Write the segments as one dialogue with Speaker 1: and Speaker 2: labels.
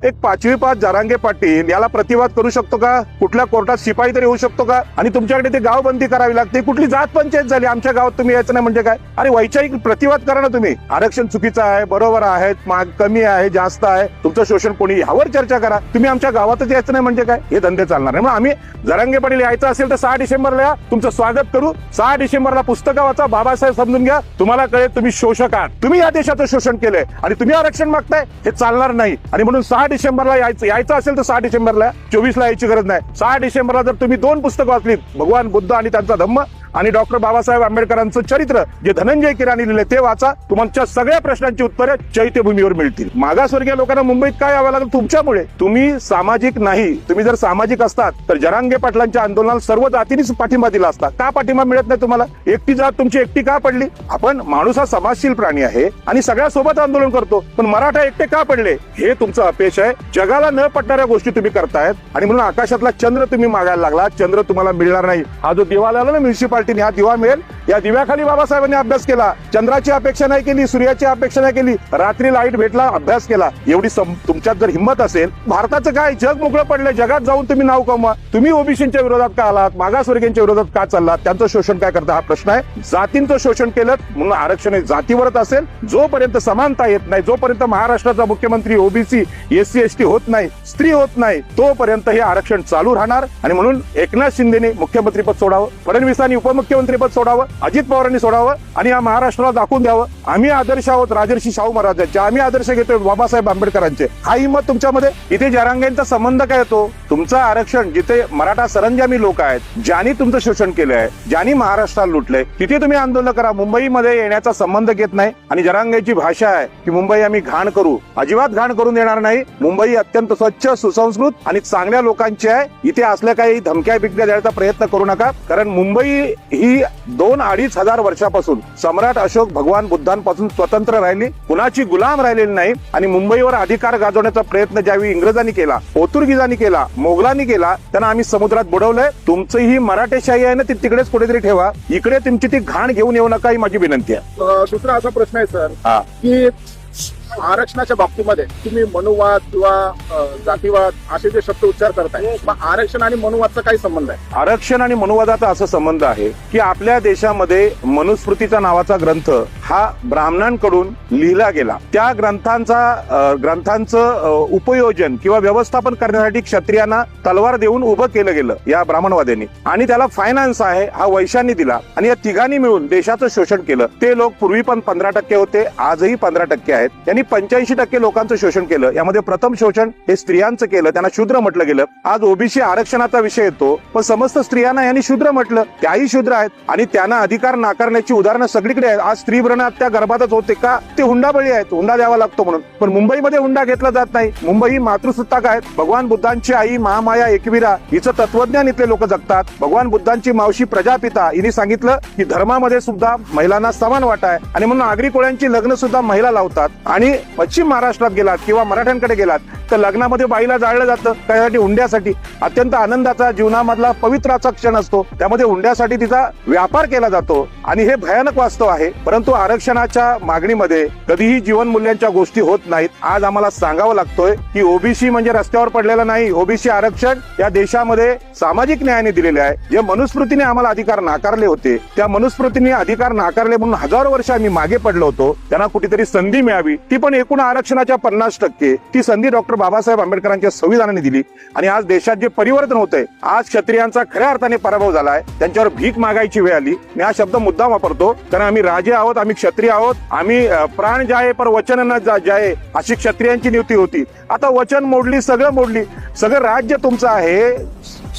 Speaker 1: एक 5वी पास जरांगे पाटील याला प्रतिवाद करू शकतो का? कुठल्या कोर्टात शिपाई तरी होऊ शकतो का? आणि तुमच्याकडे ते गावबंदी करावी लागते. कुठली जात पंचायत झाली? आमच्या गावात तुम्ही यायचं नाही म्हणजे काय? अरे वैचारिक प्रतिवाद करा ना तुम्ही. आरक्षण चुकीचं आहे, बरोबर आहे, कमी आहे, जास्त आहे, तुमचं शोषण कोणी, यावर चर्चा करा. तुम्ही आमच्या गावातच यायचं नाही म्हणजे काय? हे धंदे चालणार नाही. मग आम्ही जरांगे पाटील यायचं असेल तर 6 डिसेंबरला या, तुमचं स्वागत करू. 6 डिसेंबरला पुस्तकं वाचा, बाबासाहेब समजून घ्या, तुम्हाला कळेल तुम्ही शोषक आहात, तुम्ही या देशाचं शोषण केलंय आणि तुम्ही आरक्षण मागताय. हे चालणार नाही. आणि म्हणून 6 डिसेंबरला यायचं असेल तर 6 डिसेंबरला, 24 ला यायची गरज नाही. 6 डिसेंबरला जर तुम्ही 2 पुस्तकं वाचलीत, भगवान बुद्ध आणि त्यांचा धम्म आणि डॉक्टर बाबासाहेब आंबेडकरांचं चरित्र जे धनंजय किराणी लिहिले ते वाचा. तुमच्या सगळ्या प्रश्नांची उत्तरे चैत्यभूमीवर मिळतील. मागासवर्गीय लोकांना मुंबईत काय यावं लागलं? तुमच्यामुळे. तुम्ही सामाजिक नाही. तुम्ही जर सामाजिक असतात तर जरांगे पाटलांच्या आंदोलनाला सर्व जातींनीच पाठिंबा दिला असता. का पाठिंबा मिळत नाही तुम्हाला? एकटी जात तुमची एकटी का पडली? आपण माणूस हा समाजशील प्राणी आहे आणि सगळ्या सोबत आंदोलन करतो, पण मराठा एकटे का पडले? हे तुमचं अपयश आहे. जगाला न पटणाऱ्या गोष्टी तुम्ही करतायत आणि म्हणून आकाशातला चंद्र तुम्ही मागायला लागला. चंद्र तुम्हाला मिळणार नाही. हा जो दिवा लावला ना म्युन्सिपालिटी, हा दिवा मिळेल. या दिव्याखाली बाबासाहेबांनी अभ्यास केला. चंद्राची अपेक्षा नाही केली, सूर्याची अपेक्षा नाही केली, रात्री लाईट भेटला, अभ्यास केला. एवढी तुमच्यात जर हिंमत असेल, भारताचं काय, जग मोकळं पडलंय, जगात जाऊन तुम्ही नाव कमवा. तुम्ही ओबीसीच्या विरोधात का आलात? मागासवर्गीयांच्या विरोधात का चाललात? त्यांचं शोषण काय करता? हा प्रश्न आहे. जातींचं शोषण केलं म्हणून आरक्षण हे जातीवरच असेल. जोपर्यंत समानता येत नाही, जोपर्यंत महाराष्ट्राचा मुख्यमंत्री ओबीसी SC ST होत नाही, स्त्री होत नाही, तोपर्यंत हे आरक्षण चालू राहणार. आणि म्हणून एकनाथ शिंदेने मुख्यमंत्रीपद सोडावं, फडणवीसांनी उपमुख्यमंत्रीपद सोडावं, अजित पवारांनी सोडावं आणि या महाराष्ट्राला दाखवून द्यावं आम्ही आदर्श आहोत राजर्षी शाहू महाराजांचे, आम्ही आदर्श घेतोय बाबासाहेब आंबेडकरांचे. हा हिंमत तुमच्यामध्ये. इथे जरांगेंचा संबंध काय येतो? तुमचं आरक्षण जिथे मराठा सरंजामी लोक आहेत, ज्यांनी तुमचं शोषण केलं आहे, ज्यांनी महाराष्ट्राला लुटलंय, तिथे तुम्ही आंदोलन करा. मुंबईमध्ये येण्याचा संबंध घेत नाही. आणि जरांगेची भाषा आहे की मुंबई आम्ही घाण करू. अजिबात घाण करून देणार नाही. मुंबई अत्यंत स्वच्छ, सुसंस्कृत आणि चांगल्या लोकांची आहे. इथे असल्या काही धमक्या बिकट्या द्यायचा प्रयत्न करू नका. कारण मुंबई ही 2-2.5 हजार वर्षापासून सम्राट अशोक भगवान बुद्धांपासून स्वतंत्र राहिली, कुणाची गुलाम राहिलेली नाही. आणि मुंबईवर अधिकार गाजवण्याचा प्रयत्न ज्यावेळी इंग्रजांनी केला, पोर्तुगीजांनी केला, मोगलांनी केला, त्यांना आम्ही समुद्रात बुडवलंय. तुमचं ही मराठेशाही आहे ना, ती तिकडेच कुठेतरी ठेवा. इकडे तुमची ती घाण घेऊन येऊ नका, ही माझी विनंती आहे.
Speaker 2: दुसरा असा प्रश्न आहे सर की आरक्षणाच्या बाबतीमध्ये तुम्ही मनुवाद किंवा जातीवाद असे जे शब्द उच्चार करताय, मग आरक्षण आणि मनुवादचा काही संबंध आहे?
Speaker 1: आरक्षण आणि मनुवादाचा असा संबंध आहे की आपल्या देशामध्ये मनुस्मृतीचा नावाचा ग्रंथ हा ब्राह्मणांकडून लिहिला गेला. त्या ग्रंथांचं उपयोजन किंवा व्यवस्थापन करण्यासाठी क्षत्रियांना तलवार देऊन उभं केलं गेलं या ब्राह्मणवाद्यांनी. आणि त्याला फायनान्स आहे हा वैश्यांनी दिला. आणि या तिघांनी मिळून देशाचं शोषण केलं. ते लोक पूर्वी पण 15% होते, आजही 15% आहेत. त्यांनी 85% लोकांचं शोषण केलं. यामध्ये प्रथम शोषण हे स्त्रियांचं केलं, त्यांना शूद्र म्हटलं गेलं. आज ओबीसी आरक्षणाचा विषय येतो, पण समस्त स्त्रियांना यांनी शूद्र म्हटलं. त्याही शूद्र आहेत आणि त्यांना अधिकार नाकारण्याची उदाहरणं सगळीकडे आहेत. आज स्त्री भ्रूण हत्या गर्भातच होते का? ते हुंडाबळी आहेत, हुंडा द्यावा लागतो म्हणून. पण मुंबईमध्ये हुंडा घेतला जात नाही. मुंबई ही मातृसत्ताक आहेत. भगवान बुद्धांची आई महामाया एकविरा हिचं तत्वज्ञान इथले लोक जगतात. भगवान बुद्धांची मावशी प्रजापिता हिने सांगितलं की धर्मामध्ये सुद्धा महिलांना समान वाटा आहे आणि म्हणून आगरी कोळ्यांची लग्न सुद्धा महिला लावतात. आणि पश्चिम महाराष्ट्रात गेलात किंवा मराठ्यांकडे गेलात तर लग्नामध्ये बाईला जाळलं जातं. त्यासाठी हुंड्यासाठी. अत्यंत आनंदाचा जीवनामधला पवित्राचा क्षण असतो, त्यामध्ये हुंड्यासाठी तिचा व्यापार केला जातो. आणि हे भयानक वास्तव आहे. परंतु आरक्षणाच्या मागणीमध्ये कधीही जीवन मूल्यांच्या गोष्टी होत नाहीत. आज आम्हाला सांगावं लागतोय की ओबीसी म्हणजे रस्त्यावर पडलेलं नाही. ओबीसी आरक्षण या देशामध्ये सामाजिक न्यायाने दिलेले आहे. जे मनुस्मृतीने आम्हाला अधिकार नाकारले होते, त्या मनुस्मृतीने अधिकार नाकारले म्हणून हजारो वर्ष आम्ही मागे पडलो होतो. त्यांना कुठेतरी संधी मिळावी, ती पण एकूण आरक्षणाच्या 50%. ती संधी डॉक्टर बाबासाहेब आंबेडकरांच्या संविधानाने दिली. आणि आज देशात जे परिवर्तन होतंय, आज क्षत्रियांचा खऱ्या अर्थाने पराभव झालाय. त्यांच्यावर भीक मागायची वेळ आली. मी हा शब्द मुद्दाम वापरतो कारण आम्ही राजे आहोत, आम्ही क्षत्रिय आहोत. आम्ही प्राण जाये पर वचन न जाये अशी क्षत्रियांची नियुक्ती होती. आता वचन मोडली, सगळं मोडली. सगळं राज्य तुमचं आहे.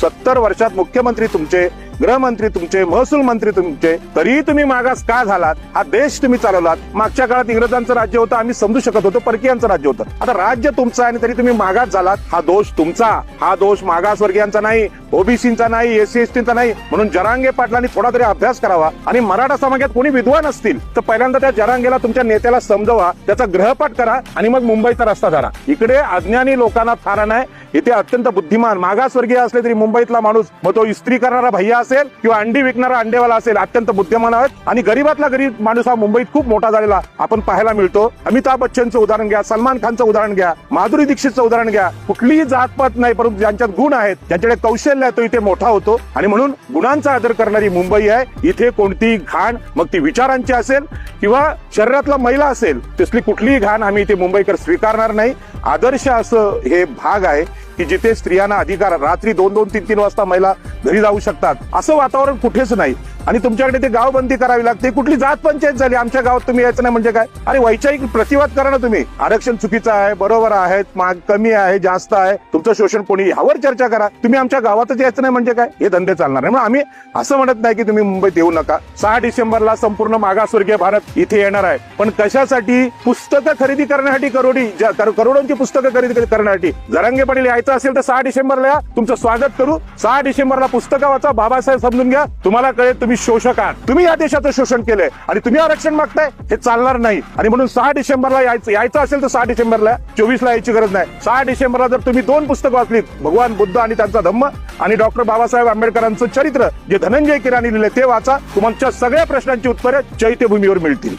Speaker 1: 70 वर्षात मुख्यमंत्री तुमचे, गृहमंत्री तुमचे, महसूल मंत्री तुमचे, तरीही तुम्ही मागास का झालात? हा देश तुम्ही चालवलात. मागच्या काळात इंग्रजांचं राज्य होतं, आम्ही समजू शकत होतो, परकीयांचं राज्य होतं. आता राज्य तुमचं आहे आणि तरी तुम्ही मागास झालात. हा दोष तुमचा. हा दोष मागासवर्गीयांचा नाही, ओबीसीचा नाही, SC STचा नाही. म्हणून जरांगे पाटलांनी थोडा तरी अभ्यास करावा. आणि मराठा समाजात कोणी विद्वान असतील तर पहिल्यांदा त्या जरांगेला तुमच्या नेत्याला समजवा, त्याचा गृहपाठ करा आणि मग मुंबईचा रस्ता धरा. इकडे अज्ञानी लोकांना थारा नाही. इथे अत्यंत बुद्धिमान मागासवर्गीय असले तरी मुंबईतला माणूस, मग तो इस्त्री करणारा भैया असेल असेल किंवा अंडी विकणारा अंडेवाला असेल अत्यंत बुद्धिमान आहेत आणि गरीबातला गरीब माणूस हा मुंबईत खूप मोठा झालेला आपण पाहायला मिळतो. अमिताभ बच्चनचं उदाहरण घ्या, सलमान खानचं उदाहरण घ्या, माधुरी दीक्षितचं उदाहरण घ्या. कुठलीही जातपात नाही, परंतु ज्यांच्यात गुण आहेत, ज्यांच्याकडे कौशल्य आहे, तो इथे मोठा होतो. आणि म्हणून गुणांचा आदर करणारी मुंबई आहे. इथे कोणतीही घाण, मग ती विचारांची असेल किंवा शरीरातला मैला असेल, तसली कुठलीही घाण आम्ही इथे मुंबईकर स्वीकारणार नाही. आदर्श असं हे भाग आहे की जिथे स्त्रियांना अधिकार, रात्री 2-2, 3-3 वाजता महिला घरी जाऊ शकतात, असं वातावरण कुठेच नाही. आणि तुमच्याकडे ते गावबंदी करावी लागते. कुठली जात पंचायत झाली, आमच्या गावात तुम्ही यायचं नाही म्हणजे काय? अरे वैचारिक प्रतिवाद करा ना तुम्ही. आरक्षण चुकीचं आहे, बरोबर आहे, माग कमी आहे, जास्त आहे, तुमचं शोषण कोणी, यावर चर्चा करा. तुम्ही आमच्या गावातच यायचं नाही म्हणजे काय? हे धंदे चालणार नाही. आम्ही असं म्हणत नाही की तुम्ही मुंबईत येऊ नका. 6 डिसेंबरला संपूर्ण मागासवर्गीय भारत इथे येणार आहे. पण कशासाठी? पुस्तकं खरेदी करण्यासाठी, करोडोंची पुस्तकं खरेदी करण्यासाठी. जरांगे पाटील यायचं असेल तर 6 डिसेंबरला या, तुमचं स्वागत करू. 6 डिसेंबरला पुस्तकं वाचा, बाबासाहेब समजून घ्या, तुम्हाला कळेल तुम्ही शोषक आहात, तुम्ही या देशाचं शोषण केलंय आणि तुम्ही आरक्षण मागताय. हे चालणार नाही. आणि म्हणून 6 डिसेंबरला यायचं असेल तर 6 डिसेंबरला, 24ला यायची गरज नाही. 6 डिसेंबरला जर तुम्ही 2 पुस्तकं वाचलीत, भगवान बुद्ध आणि त्यांचा धम्म आणि डॉक्टर बाबासाहेब आंबेडकरांचं चरित्र जे धनंजय किराणी लिहिले ते वाचा. तुमच्या सगळ्या प्रश्नांची उत्तरे चैत्यभूमीवर मिळतील.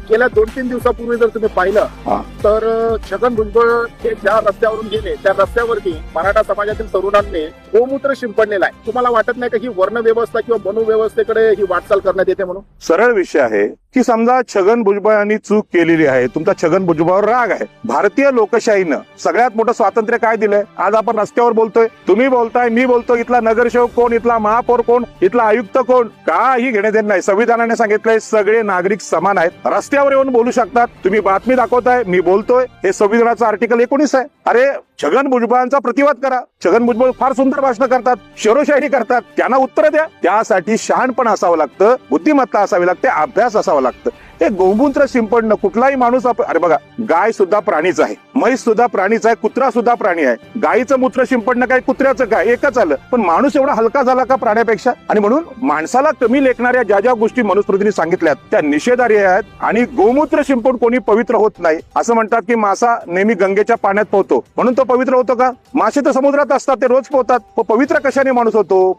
Speaker 2: गेल्या 2-3 दिवसापूर्वी जर तुम्ही पाहिलं तर छगन भुजबळ हे ज्या रस्त्यावरून गेले त्या रस्त्यावरती मराठा समाजातील तरुणांनी गोमूत्र शिंपडलेला आहे. तुम्हाला वाटत नाही का ही वर्ण व्यवस्था किंवा मनुव्यवस्थेकडे ही वाटचाल करण्यात येते म्हणून?
Speaker 1: सरळ विषय आहे की समजा छगन भुजबळांनी चूक केलेली आहे, तुमचा छगन भुजबळावर राग आहे. भारतीय लोकशाहीनं सगळ्यात मोठं स्वातंत्र्य काय दिलंय? आज आपण रस्त्यावर बोलतोय, तुम्ही बोलताय, मी बोलतो. इथला नगरसेवक कोण, इथला महापौर कोण, इथला आयुक्त कोण, काही घेणे देणे नाही. संविधानाने सांगितलंय सगळे नागरिक समान आहेत, रस्त्यावर येऊन बोलू शकतात. तुम्ही बातमी दाखवताय, मी बोलतोय, हे संविधानाचं आर्टिकल 19 आहे. अरे छगन भुजबळांचा प्रतिवाद करा. छगन भुजबळ फार सुंदर भाषण करतात, शेरोशायरी करतात, त्यांना उत्तर द्या. त्यासाठी शहाणपण असावं लागतं, बुद्धिमत्ता असावी लागते, अभ्यास असावा लागतं. हे गोमूत्र शिंपडणं कुठलाही माणूस अरे बघा, गाय सुद्धा प्राणीच आहे, म्हैस सुद्धा प्राणीच आहे, कुत्रा सुद्धा प्राणी आहे. गायीचं मूत्र शिंपडणं काय, कुत्र्याचं काय, एकच आलं. पण माणूस एवढा हलका झाला का प्राण्यापेक्षा? आणि म्हणून माणसाला कमी लेखणाऱ्या ज्या गोष्टी मनुस्मृतीने सांगितल्यात त्या निषेधार्ह आहेत. आणि गोमूत्र शिंपडून कोणी पवित्र होत नाही. असं म्हणतात की मासा नेहमी गंगेच्या पाण्यात पोहतो म्हणून तो पवित्र होतो का? मासे तर समुद्रात असतात, ते रोज पोहतात. पवित्र कशाने माणूस होतो?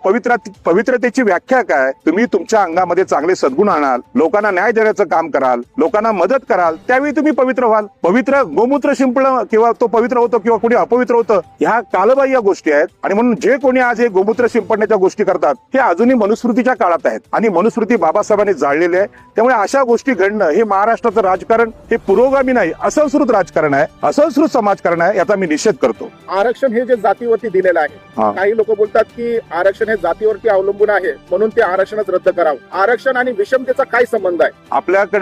Speaker 1: पवित्रतेची व्याख्या काय? तुम्ही तुमच्या अंगामध्ये चांगले सद्गुण आणाल, लोकांना न्याय देण्याचं काम कराल, लोकांना मदत कराल, त्यावेळी तुम्ही पवित्र व्हाल. पवित्र गोमूत्र शिंपणं किंवा तो पवित्र होतो किंवा कोणी अपवित्र होतं, ह्या कालबाह्य गोष्टी आहेत. आणि म्हणून जे कोणी आज हे गोमूत्र शिंपडण्याच्या गोष्टी करतात हे अजूनही मनुस्मृतीच्या काळात आहेत आणि मनुस्मृती बाबासाहेबांनी जाळलेली आहे. त्यामुळे अशा गोष्टी घडणं हे महाराष्ट्राचं राजकारण हे पुरोगामी नाही, असंस्कृत राजकारण आहे, असंस्कृत समाजकारण आहे. याचा मी निषेध करतो.
Speaker 2: आरक्षण हे जे जातीवरती दिलेलं आहे, काही लोक बोलतात की आरक्षण हे जातीवरती अवलंबून आहे म्हणून ते आरक्षणच रद्द करावं. आरक्षण आणि विषमतेचा काय संबंध आहे?
Speaker 1: आपल्याकडे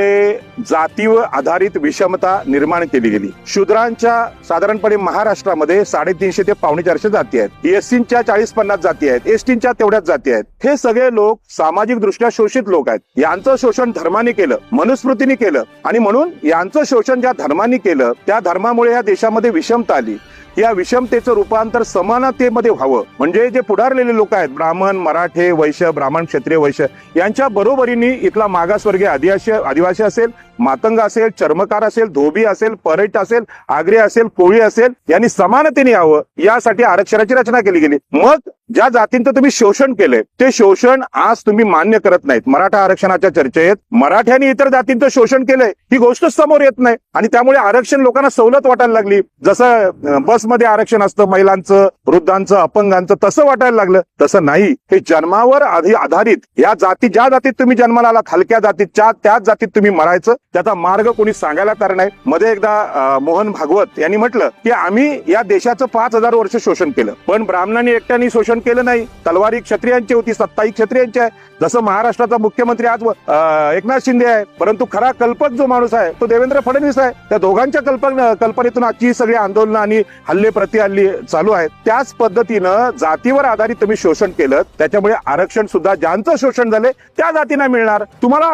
Speaker 1: जातीवर आधारित विषमता निर्माण केली गेली. शूद्रांच्या साधारणपणे महाराष्ट्रामध्ये 350 ते 450 जाती आहेत. एससीच्या 40-50 जाती आहेत. एसटीच्या तेवढ्याच जाती आहेत. हे सगळे लोक सामाजिक दृष्ट्या शोषित लोक आहेत. यांचं शोषण धर्माने केलं, मनुस्मृतीने केलं. आणि म्हणून यांचं शोषण ज्या धर्माने केलं त्या धर्मामुळे या देशामध्ये विषमता आली. या विषमतेचं रूपांतर समानतेमध्ये व्हावं म्हणजे जे पुढारलेले लोक आहेत, ब्राह्मण, मराठे, वैश्य, ब्राह्मण, क्षत्रिय, वैश्य, यांच्या बरोबरीने इथला मागासवर्गीय आदिवासी असेल, मातंग असेल, चर्मकार असेल, धोबी असेल, परट असेल, आगरी असेल, कोळी असेल, यांनी समानतेने यावं यासाठी आरक्षणाची रचना केली गेली. मग ज्या जातींचं तुम्ही शोषण केलंय ते शोषण आज तुम्ही मान्य करत नाहीत. मराठा आरक्षणाच्या चर्चेत मराठ्यांनी इतर जातींचं शोषण केलंय ही गोष्ट समोर येत नाही आणि त्यामुळे आरक्षण लोकांना सवलत वाटायला लागली. जसं बसमध्ये आरक्षण असतं महिलांचं, वृद्धांचं, अपंगांचं, तसं वाटायला लागलं. तसं नाही. हे जन्मावर आधारित या जाती, ज्या जातीत तुम्ही जन्माला आलात, हलक्या जातीत, त्याच जातीत तुम्ही मरायचं. त्याचा मार्ग कोणी सांगायला तयार नाही. मध्ये एकदा मोहन भागवत यांनी म्हटलं की आम्ही या देशाचं 5000 वर्ष शोषण केलं, पण ब्राह्मणांनी एकट्याने शोषण केलं नाही. तलवारी क्षत्रियांची होती, सत्ताही क्षत्रियांची आहे. जसं महाराष्ट्राचा मुख्यमंत्री आज एकनाथ शिंदे आहे, परंतु खरा कल्पक जो माणूस आहे तो देवेंद्र फडणवीस आहे. त्या दोघांच्या कल्पनेतून आजची सगळी आंदोलनं आणि हल्ले प्रतिहल्ले चालू आहेत. त्याच पद्धतीनं जातीवर आधारित तुम्ही शोषण केलं, त्याच्यामुळे आरक्षण सुद्धा ज्यांचं शोषण झाले त्या जातींना मिळणार. तुम्हाला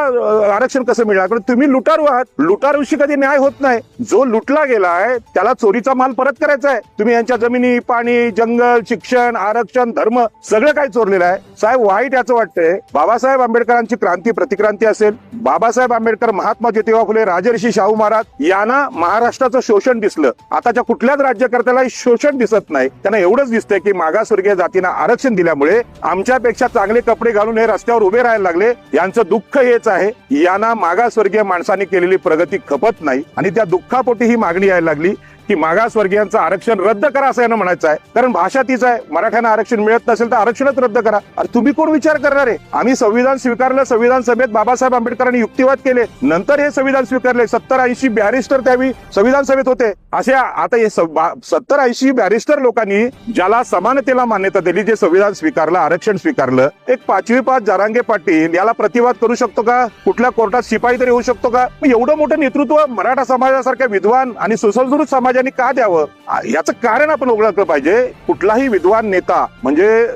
Speaker 1: आरक्षण कसं मिळणार? कारण तुम्ही लुटा लुटारू आहात. लुटारूशी कधी न्याय होत नाही. जो लुटला गेलाय त्याला चोरीचा माल परत करायचा आहे. तुम्ही यांच्या जमिनी, पाणी, जंगल, शिक्षण, आरक्षण, धर्म सगळं काही चोरलेलं आहे. साहेब वाईट याचं वाटतंय, बाबासाहेब आंबेडकरांची क्रांती प्रतिक्रांती असेल, बाबासाहेब आंबेडकर, महात्मा ज्योतिबा फुले, राजर्षी शाहू महाराज यांना महाराष्ट्राचं शोषण दिसलं. आताच्या कुठल्याच राज्यकर्त्याला शोषण दिसत नाही. त्यांना एवढंच दिसतंय की मागासवर्गीय जातींना आरक्षण दिल्यामुळे आमच्यापेक्षा चांगले कपडे घालून हे रस्त्यावर उभे राहायला लागले. यांचं दुःख हेच आहे, यांना मागासवर्गीय माणसांनी केलेली प्रगती खपत नाही आणि त्या दुःखापोटी ही मागणी यायला लागली की मागासवर्गीयांचं आरक्षण रद्द करा असं यांना म्हणायचं आहे. कारण भाषा तीच आहे, मराठ्यांना आरक्षण मिळत नसेल तर आरक्षणच रद्द करा. अरे तुम्ही कोण विचार करणार आहे? आम्ही संविधान स्वीकारलं, संविधान सभेत बाबासाहेब आंबेडकरांनी युक्तिवाद केले, नंतर हे संविधान स्वीकारले. 70-80 बॅरिस्टर त्यावेळी संविधान सभेत होते. असे आता हे 70-80 बॅरिस्टर लोकांनी ज्याला समानतेला मान्यता दिली, जे संविधान स्वीकारलं, आरक्षण स्वीकारलं, एक 5वी पास जरांगे पाटील याला प्रतिवाद करू शकतो का? कुठल्या कोर्टात शिपाई तरी होऊ शकतो का? एवढं मोठं नेतृत्व मराठा समाजासारख्या विद्वान आणि सुसंस्कृत समाजाने का द्यावं? याचं कारण आपण ओळखलं पाहिजे. कुठलाही विद्वान नेता म्हणजे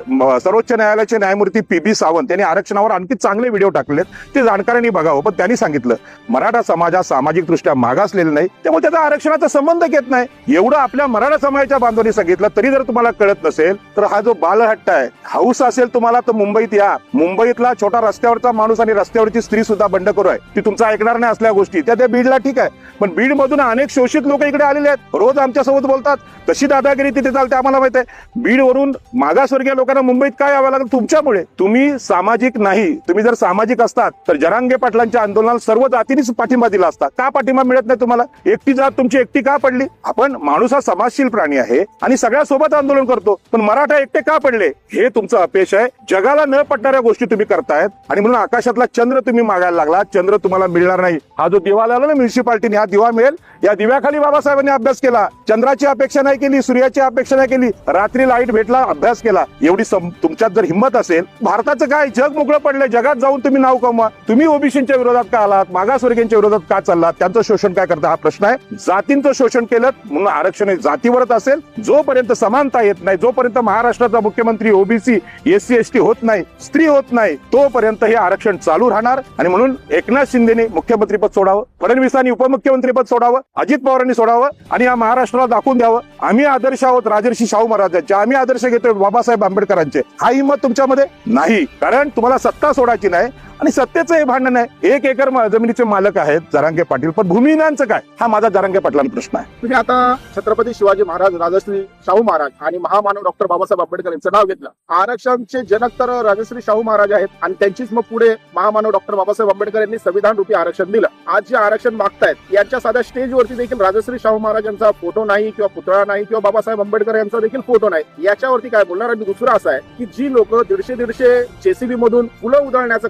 Speaker 1: सर्वोच्च न्यायालयाचे न्यायमूर्ती PB सावंत यांनी आरक्षणावर आणखी चांगले व्हिडिओ टाकलेत, ते जाणकारांनी बघावं. पण त्यांनी सांगितलं मराठा समाज हा सामाजिक दृष्ट्या मागासलेला नाही, त्यामुळे त्याचा आरक्षणाचा संबंध घेत नाही. एवढं आपल्या मराठा समाजाच्या बांधवांनी सांगितलं तरी जर तुम्हाला कळत नसेल तर हा जो बालहट्ट आहे, हाऊस असेल तुम्हाला तर मुंबईत या. मुंबईतला छोटा रस्त्यावरचा माणूस आणि रस्त्यावरची स्त्री सुद्धा बंडखोर आहे. ती तुमचं ऐकणार नाही असल्या गोष्टी. त्या बीडला ठीक आहे, पण बीड मधून अनेक शोषित लोक इकडे आलेले आहेत, रोज आमच्यासोबत बोलतात. तशी दादागिरी तिथे चालते आम्हाला माहित आहे. बीड वरून मागासवर्गीय लोकांना मुंबईत काय यावं लागलं? तुमच्यामुळे. तुम्ही सामाजिक नाही. तुम्ही जर सामाजिक असतात तर जरांगे पाटलांच्या आंदोलनाला सर्व जातींनीच पाठिंबा दिला असता. का पाठिंबा मिळत नाही तुम्हाला? एकटी जात तुमची एकटी का पडली? आपण माणूस हा समाजशील प्राणी आहे आणि सगळ्यासोबत आंदोलन करतो, पण मराठा एकटे का पडले? हे तुमचं अपयश आहे. जगाला न पटणाऱ्या गोष्टी तुम्ही करतायत आणि म्हणून आकाशातला चंद्र तुम्ही मागायला लागला. चंद्र तुम्हाला मिळणार नाही. हा जो दिवा लावला ना म्युन्सिपाल्टीने, हा दिवा मिळेल. या दिव्याखाली बाबासाहेबांनी अभ्यास केला. चंद्राची अपेक्षा नाही केली, सूर्याची अपेक्षा नाही केली. रात्री लाईट भेटला, अभ्यास केला. एवढी तुमच्यात जर हिंमत असेल, भारताचं काय जग मोकळं पडलंय, जगात जाऊन तुम्ही नाव कमवा. तुम्ही ओबीसीच्या विरोधात का आलात? मागासवर्गीयांच्या विरोधात का चाललात? त्यांचं शोषण काय करता? हा प्रश्न आहे. जातींचं शोषण केलं म्हणून आरक्षण हे जातीवरच असेल. जोपर्यंत समानता येत नाही, जोपर्यंत महाराष्ट्राचा मुख्यमंत्री ओबीसी, SC ST होत नाही, स्त्री होत नाही, तोपर्यंत हे आरक्षण चालू राहणार. आणि म्हणून एकनाथ शिंदेने मुख्यमंत्रीपद सोडावं, फडणवीसांनी उपमुख्यमंत्रीपद सोडावं, अजित पवारांनी सोडावं आणि या महाराष्ट्राला दाखवून द्यावं आम्ही आदर्श आहोत राजर्षी शाहू महाराजांचे, आम्ही आदर्श घेतोय बाबासाहेब आंबेडकरांचे. हा हिंमत तुमच्यामध्ये नाही, कारण तुम्हाला सत्ता सोडायची नाही आणि सत्तेचं हे भांडण आहे. 1 एकर जमिनीचे मालक आहेत जरांगे पाटील, पण भूमिहीनांचं काय? हा माझा जरांगे पाटलांचा प्रश्न आहे.
Speaker 2: तुम्ही आता छत्रपती शिवाजी महाराज, राजश्री शाहू महाराज आणि महामानव डॉक्टर बाबासाहेब आंबेडकर यांचं नाव घेतलं. आरक्षणचे जनक तर राजश्री शाहू महाराज आहेत आणि त्यांचीच मग पुढे महामानव डॉक्टर बाबासाहेब आंबेडकर यांनी संविधान रूपी आरक्षण दिलं. आज जे आरक्षण मागतायत यांच्या साध्या स्टेजवरती देखील राजश्री शाहू महाराजांचा फोटो नाही किंवा पुतळा नाही किंवा बाबासाहेब आंबेडकर यांचा देखील फोटो नाही. याच्यावरती काय बोलणार? आणि दुसरं असं आहे की जी लोक 150 JCB मधून फुलं उधळण्याचं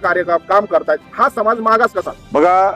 Speaker 2: काम करतात, हा समाज मागास कसा?
Speaker 1: बघा,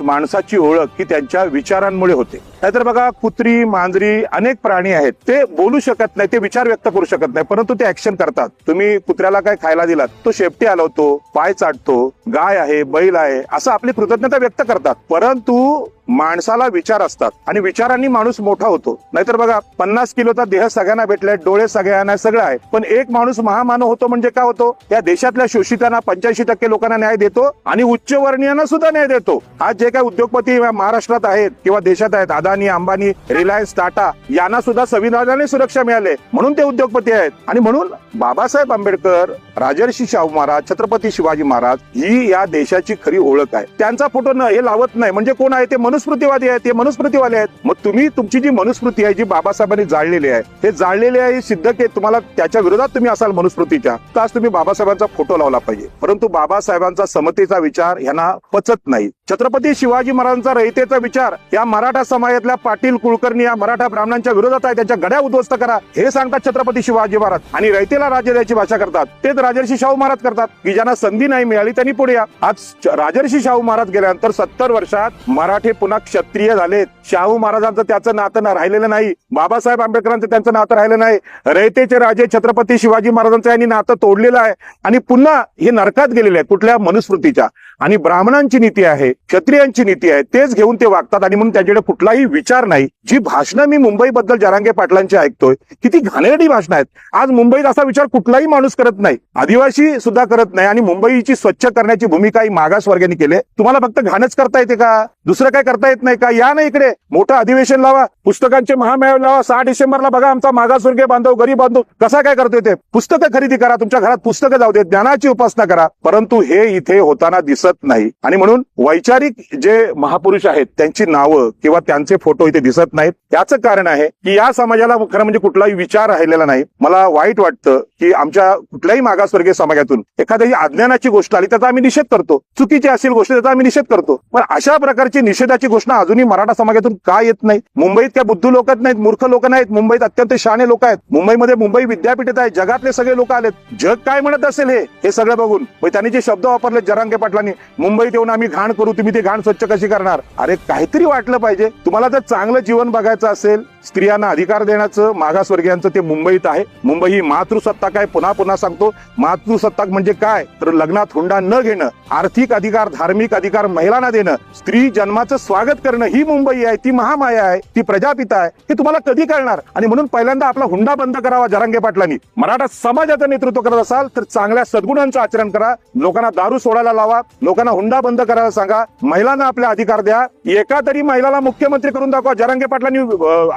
Speaker 1: माणसाची ओळख ही त्यांच्या विचारांमुळे होते. नाहीतर बघा, कुत्री, मांजरी, अनेक प्राणी आहेत, ते बोलू शकत नाही, ते विचार व्यक्त करू शकत नाही, परंतु ते ऍक्शन करतात. तुम्ही कुत्र्याला काय खायला दिलात, तो शेपटी हलवतो, पाय चाटतो. गाय आहे, बैल आहे, असं आपली कृतज्ञता व्यक्त करतात. परंतु माणसाला विचार असतात आणि विचारांनी माणूस मोठा होतो. नाहीतर बघा, 50 किलोचा देह सगळ्यांना भेटलाय, डोळे सगळ्यांना, सगळं आहे, पण एक माणूस महामानव होतो म्हणजे काय होतो? या देशातल्या शोषितांना 85% लोकांना न्याय देतो आणि उच्चवर्णीयांना सुद्धा न्याय देतो. आज जे काही उद्योगपती महाराष्ट्रात आहेत किंवा देशात आहेत, अदानी, अंबानी, रिलायन्स, टाटा, यांना सुद्धा संविधानाने सुरक्षा मिळाली म्हणून ते उद्योगपती आहेत. आणि म्हणून बाबासाहेब आंबेडकर, राजर्षी शाहू महाराज, छत्रपती शिवाजी महाराज ही या देशाची खरी ओळख आहे. त्यांचा फोटो न हे लावत नाही म्हणजे कोण आहे? ते मनुस्मृतीवादी आहेत, ते मनुस्मृतीवाले आहेत. मग तुम्ही तुमची जी मनुस्मृती आहे, जी बाबासाहेबांनी जाळलेली आहे, हे जाळलेले आहे सिद्ध के तुम्हाला त्याच्या विरोधात तुम्ही असाल मनुस्मृतीच्या, तर आज तुम्ही बाबासाहेबांचा फोटो लावला पाहिजे. परंतु बाबासाहेबांचा समतेचा विचार यांना पचत नाही. छत्रपती शिवाजी महाराजांचा रयतेचा विचार या मराठा समाजातल्या पाटील, कुलकर्णी या मराठा ब्राह्मणांच्या विरोधात आहे. त्यांच्या गड्या उद्ध्वस्त करा हे सांगतात छत्रपती शिवाजी महाराज. आणि रयतेला राज्य द्यायची भाषा करतात तेच राजर्षी शाहू महाराज करतात, की ज्यांना संधी नाही मिळाली त्यांनी पुढे या. आज राजर्षी शाहू महाराज गेल्यानंतर 70 वर्षात मराठे पुन्हा क्षत्रिय झालेत. शाहू महाराजांचं त्याचं नातं राहिलेलं नाही, बाबासाहेब आंबेडकरांचं त्यांचं नातं राहिलं नाही. रयतेचे राजे छत्रपती शिवाजी महाराजांचं यांनी नातं तोडलेलं आहे आणि पुन्हा हे नरकात गेलेले आहेत कुठल्या मनुस्मृतीच्या. आणि ब्राह्मणांची नीती आहे, क्षत्रियांची नीती आहे, तेच घेऊन ते वागतात आणि म्हणून त्यांच्याकडे कुठलाही विचार नाही, जी भाषणं मी मुंबईबद्दल जरांगे पाटलांची ऐकतोय किती घाणेरडी भाषणं आहेत. आज मुंबईत असा विचार कुठलाही माणूस करत नाही, आदिवासी सुद्धा करत नाही. आणि मुंबईची स्वच्छ करण्याची भूमिका ही मागासवर्गीयांनी केली. तुम्हाला फक्त घाणच करता येते का? दुसरं काय करता येत नाही का? या ना इकडे, मोठं अधिवेशन लावा, पुस्तकांचे महामेळावे लावा. 6 डिसेंबरला बघा आमचा मागासवर्गीय बांधव, गरीब बांधव कसा काय करतोय ते. पुस्तकं खरेदी करा, तुमच्या घरात पुस्तकं जाऊ दे, ज्ञानाची उपासना करा. परंतु हे इथे होताना दिसत नाही. आणि म्हणून वैचारिक जे महापुरुष आहेत त्यांची नावं किंवा त्यांचे फोटो इथे दिसत नाहीत. याचं कारण आहे की या समाजाला खरं म्हणजे कुठलाही विचार राहिलेला नाही. मला वाईट वाटतं की आमच्या कुठल्याही मागासवर्गीय समाजातून एखाद्या अज्ञानाची गोष्ट आली त्याचा आम्ही निषेध करतो, चुकीची असेल गोष्ट त्याचा आम्ही निषेध करतो. पण अशा प्रकारची निषेधाची घोषणा अजूनही मराठा समाजातून का येत नाही? मुंबईत काय बुद्धू लोक नाहीत, मूर्ख लोक नाहीत. मुंबईत अत्यंत शहाणे लोक आहेत. मुंबईमध्ये मुंबई विद्यापीठात आहे, जगातले सगळे लोक आलेत. जग काय म्हणत असेल हे सगळं बघून त्यांनी जे शब्द वापरले जरांगे पाटलांनी, मुंबईत येऊन आम्ही घाण करू, तुम्ही ते घाण स्वच्छ कशी करणार? अरे काहीतरी वाटलं पाहिजे. तुम्हाला जर चांगलं जीवन बघायचं असेल, स्त्रियांना अधिकार देण्याचं, मागासवर्गीयांचं, ते मुंबईत आहे. मुंबई ही मातृसत्ताक आहे. पुन्हा पुन्हा सांगतो, मातृसत्ताक म्हणजे काय? तर लग्नात हुंडा न घेणं, आर्थिक अधिकार, धार्मिक अधिकार महिलांना देणं, स्त्री जन्माचं स्वागत करणं, ही मुंबई आहे. ती महामाया आहे, ती प्रजापिता आहे. हे तुम्हाला कधी कळणार? आणि म्हणून पहिल्यांदा आपला हुंडा बंद करावा जरांगे पाटलांनी. मराठा समाजाचं नेतृत्व करत असाल तर चांगल्या सद्गुणांचं आचरण करा. लोकांना दारू सोडायला लावा, लोकांना हुंडा बंद करायला सांगा, महिलांना आपले अधिकार द्या. एका तरी महिलाला मुख्यमंत्री करून दाखवा. जरांगे पाटलांनी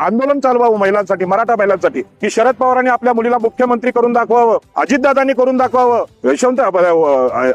Speaker 1: आंदोलन चालवावं महिलांसाठी, मराठा महिलांसाठी, की शरद पवारांनी आपल्या मुलीला मुख्यमंत्री करून दाखवावं, अजितदादांनी करून दाखवावं,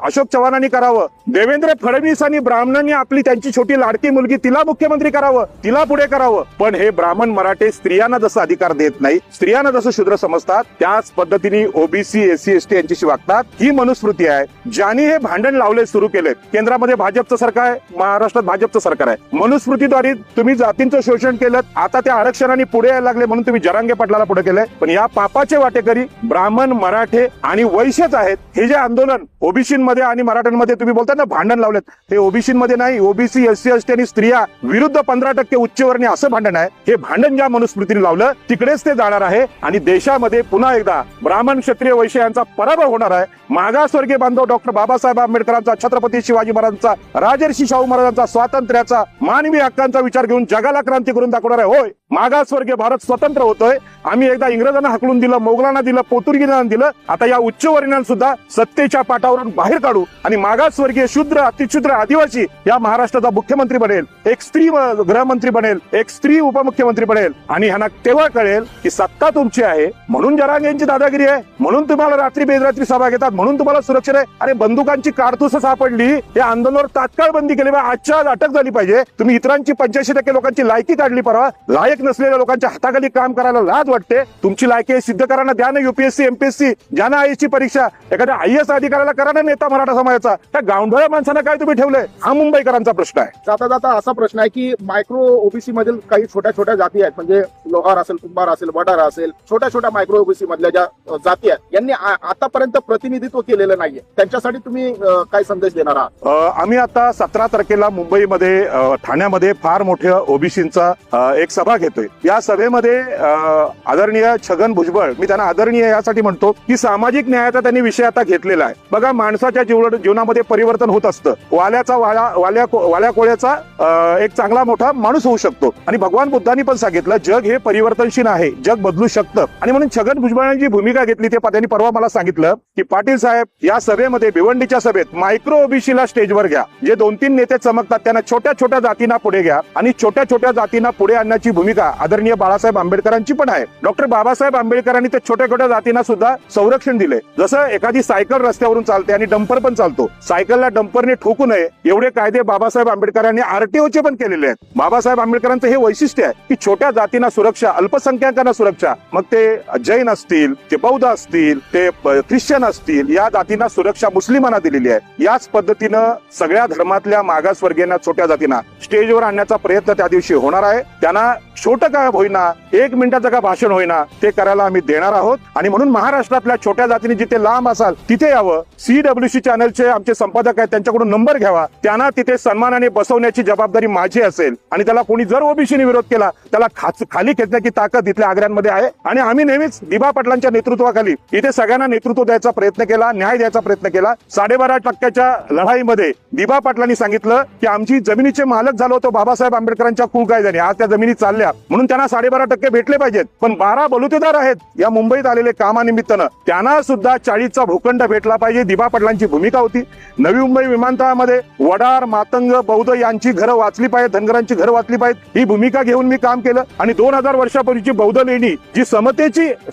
Speaker 1: अशोक चव्हाणांनी करावं, देवेंद्र फडणवीसांनी, ब्राह्मणांनी आपली त्यांची छोटी लाडकी मुलगी तिला मुख्यमंत्री करावं, तिला पुढे करावं. पण हे ब्राह्मण मराठे स्त्रियांना जसं अधिकार देत नाही, स्त्रियांना जसं शूद्र समजतात, त्याच पद्धतीने ओबीसी, एससी, एसटी यांच्याशी वागतात. ही मनुस्मृती आहे. ज्यांनी हे भांडण लावले, सुरू केले. केंद्रामध्ये भाजपचं सरकार आहे, महाराष्ट्रात भाजपचं सरकार आहे. मनुस्मृतीद्वारे तुम्ही जातींचं शोषण केलं. आता त्या आरक्षणाने पुढे यायला लागले म्हणून तुम्ही जरांगे पाटलाला पुढे केलंय. पण या पापाचे वाटेकरी ब्राह्मण, मराठे आणि वैश्यच आहेत. हे जे आंदोलन ओबीसीमध्ये आणि मराठ्यांमध्ये तुम्ही बोलता ना भांडण लावलेत, हे ओबीसीमध्ये नाही, ओबीसी, एससी, एसटी आणि स्त्रिया विरुद्ध 15% उच्चवर्णीय असं भांडण आहे. हे भांडण ज्या मनुस्मृतीने लावलं तिकडेच ते जाणार आहे. आणि देशामध्ये पुन्हा एकदा ब्राह्मण, क्षत्रिय, वैश्य यांचा पराभव होणार आहे. मागासवर्गीय बांधव डॉक्टर बाबासाहेब आंबेडकरांचा, छत्रपती शिवाजी महाराजांचा, राजर्षी शाहू महाराजांचा, स्वातंत्र्याचा, मानवी हक्कांचा विचार घेऊन जगाला क्रांती करून दाखवणार आहे. होय, मागासवर्गीय भारत स्वतंत्र होतोय. आम्ही एकदा इंग्रजांना हाकलून दिलं, मोगलांना दिलं, पोर्तुगीजांना दिलं. आता या उच्चवर्णीयांना सुद्धा सत्तेच्या पाटावरून बाहेर काढू आणि मागासवर्गीय, शूद्र, अतिशूद्र, आदिवासी या महाराष्ट्राचा मुख्यमंत्री बनेल. एक स्त्री गृहमंत्री बनेल, एक स्त्री उपमुख्यमंत्री बनेल. आणि ह्यांना तेव्हा कळेल की सत्ता तुमची आहे म्हणून जरांगेंची दादागिरी आहे, म्हणून तुम्हाला रात्री बेरात्री सभा घेतात, म्हणून तुम्हाला सुरक्षित आहे. अरे बंदुकांची कारतूस सापडली, या आंदोलनावर तात्काळ बंदी केली, आजच्या आज अटक झाली पाहिजे. तुम्ही इतरांची 85% लोकांची लायकी काढली. परवा लायक नसलेल्या लोकांच्या हाताखाली काम करायला लाज वाटते. तुमची लायकी सिद्ध करायला द्या ना. युपीएससी, एमपीएससी, ज्या ना आयची परीक्षा, एखाद्या आयएस अधिकाऱ्याला करा ना नेता मराठा समाजाचा. त्या गावंढळ्या माणसांना काय तुम्ही ठेवलंय? हा मुंबईकरांचा प्रश्न आहे.
Speaker 2: जाता जाता असा प्रश्न आहे की मायक्रो ओबीसी मधील काही छोट्या छोट्या जाती आहेत, म्हणजे लोहार असेल, कुंभार असेल, वडार असेल, छोट्या छोट्या मायक्रो ओबीसी मधल्या ज्या जाती आहेत, यांनी आतापर्यंत प्रतिनिधित्व केलेलं नाहीये. त्यांच्यासाठी तुम्ही काय संदेश देणार आहात?
Speaker 1: आम्ही आता 17 तारखेला मुंबईमध्ये, ठाण्यामध्ये फार मोठ्या ओबीसींचा एक सभा घेतोय. या सभेमध्ये आदरणीय छगन भुजबळ, मी त्यांना आदरणीय यासाठी म्हणतो की सामाजिक न्यायाचा त्यांनी विषय आता घेतलेला आहे. बघा, माणसाच्या जीवनामध्ये परिवर्तन होत असतं. वाल्या कोळ्याचा एक चांगला मोठा माणूस होऊ शकतो. आणि भगवान बुद्धांनी पण सांगितलं जग हे परिवर्तनशील आहे, जग बदलू शकतं. आणि म्हणून छगन भुजबळांनी जी भूमिका घेतली ते त्यांनी परवा मला सांगितलं की पाटील साहेब, या सभेमध्ये, भिवंडीच्या सभेत मायक्रो ओबीसीला स्टेजवर घ्या. जे 2-3 नेते चमकतात त्यांना छोट्या छोट्या जातींना पुढे घ्या. आणि छोट्या छोट्या जातींना पुढे आणण्याची भूमिका आदरणीय बाळासाहेब आंबेडकरांची पण आहे. डॉक्टर बाबासाहेब आंबेडकरांनी ते छोट्या छोट्या जातींना सुद्धा संरक्षण दिले. जसं एखादी सायकल रस्त्यावरून चालते आणि डंपर पण चालतो, सायकलला डंपरने ठोकू नये एवढे कायदे बाबासाहेब आंबेडकरांनी आरटीओचे पण केलेले आहेत. बाबासाहेब आंबेडकरांचं हे वैशिष्ट्य आहे की छोट्या जातींना सुरक्षा, अल्पसंख्याकांना सुरक्षा. मग ते जैन असतील, ते बौद्ध असतील, ते ख्रिश्चन असतील, या जातींना सुरक्षा मुस्लिमांना दिलेली आहे. याच पद्धतीनं सगळ्या धर्मातल्या मागासवर्गीयांना, छोट्या जातींना स्टेजवर आणण्याचा प्रयत्न त्या दिवशी होणार आहे. त्यांना छोटं का होईना, 1 मिनिटाचं का भाषण होईना, ते करायला आम्ही देणार आहोत. आणि म्हणून महाराष्ट्रातल्या छोट्या जातीने जिथे लांब असाल तिथे यावं. CWC चॅनलचे आमचे संपादक आहेत, त्यांच्याकडून नंबर घ्यावा. त्यांना तिथे सन्मानाने बसवण्याची जबाबदारी माझी असेल. आणि त्याला कोणी जर ओबीसीने विरोध केला त्याला खाली खेचण्याची ताकद इथल्या आग्र्यांमध्ये आहे. आणि आम्ही नेहमीच दिबा पाटलांच्या नेतृत्वाखाली इथे सगळ्यांना नेतृत्व द्यायचा प्रयत्न केला, न्याय द्यायचा प्रयत्न केला. 12.5% लढाईमध्ये दिबा पाटलांनी सांगितलं की आमची जमिनीचे मालक झालो होतो बाबासाहेब आंबेडकरांच्या कुळकायद्याने, आज त्या जमिनी चालल्या म्हणून त्यांना 12.5% भेटले पाहिजेत. पण 12 बलुतेदार आहेत या मुंबईत आलेले कामानिमित्तानं, त्यांना सुद्धा 40चा भूखंड भेटला पाहिजे. दिबा पाटलांची भूमिका होती. नवी मुंबई विमानतळामध्ये वडार, मातंग, बौद्ध यांची घरं वाचली पाहिजेत, धनगरांची घरं वाचली पाहिजेत, ही भूमिका घेऊन मी काम केलं. आणि 2000 वर्षापूर्वीची बौद्ध लेणी, जी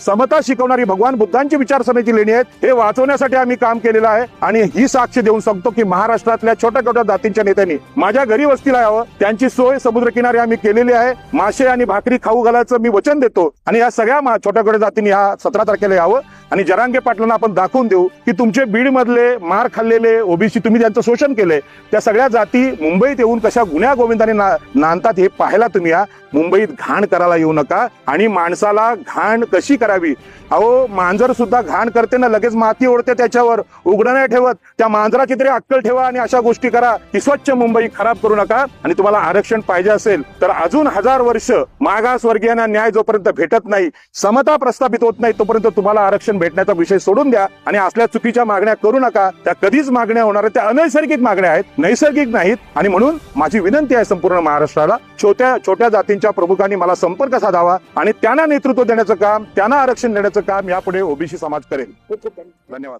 Speaker 1: समता शिकवणारी भगवान बुद्धांची विचारसरणीची लेणी आहेत, हे वाचवण्यासाठी आम्ही काम केलेलं आहे. आणि ही साक्ष देऊन सांगतो की महाराष्ट्रातल्या छोट्या छोट्या जातींच्या नेत्यांनी माझ्या घरी वस्तीला यावं. त्यांची सोय समुद्रकिनारी आम्ही केलेली आहे. मासे आणि भाकरी खाऊ घालायचं मी वचन देतो. आणि या सगळ्या छोट्या छोट्या जातींनी ह्या 17 तारखेला यावं. आणि जरांगे पाटलांना आपण दाखवून देऊ की तुमचे बीड मधले मार खाल्लेले ओबीसी, तुम्ही त्यांचं शोषण केलंय, त्या सगळ्या जाती मुंबईत येऊन कशा गुन्ह्या गोविंदाने नांदतात हे पाहायला तुम्ही या. मुंबईत घाण करायला येऊ नका. आणि माणसाला घाण कशी करावी, अहो मांजर सुद्धा घाण करते ना, लगेच माती ओढते त्याच्यावर, उघडं नाही ठेवत. त्या मांजराची तरी अक्कल ठेवा आणि अशा गोष्टी करा की स्वच्छ मुंबई खराब करू नका. आणि तुम्हाला आरक्षण पाहिजे असेल तर अजून 1000 वर्ष मागासवर्गीयांना न्याय जोपर्यंत भेटत नाही, समता प्रस्थापित होत नाही, तोपर्यंत तुम्हाला आरक्षण भेटण्याचा विषय सोडून द्या. आणि असल्या चुकीच्या मागण्या करू नका. त्या कधीच मागण्या होणार आहेत, त्या अनैसर्गिक मागण्या आहेत, नैसर्गिक नाहीत. आणि म्हणून माझी विनंती आहे संपूर्ण महाराष्ट्राला, छोट्या छोट्या जातींच्या प्रमुखांनी मला संपर्क साधावा आणि त्यांना नेतृत्व देण्याचं काम, त्यांना आरक्षण देण्याचं काम यापुढे ओबीसी समाज करेल. खूप खूप धन्यवाद.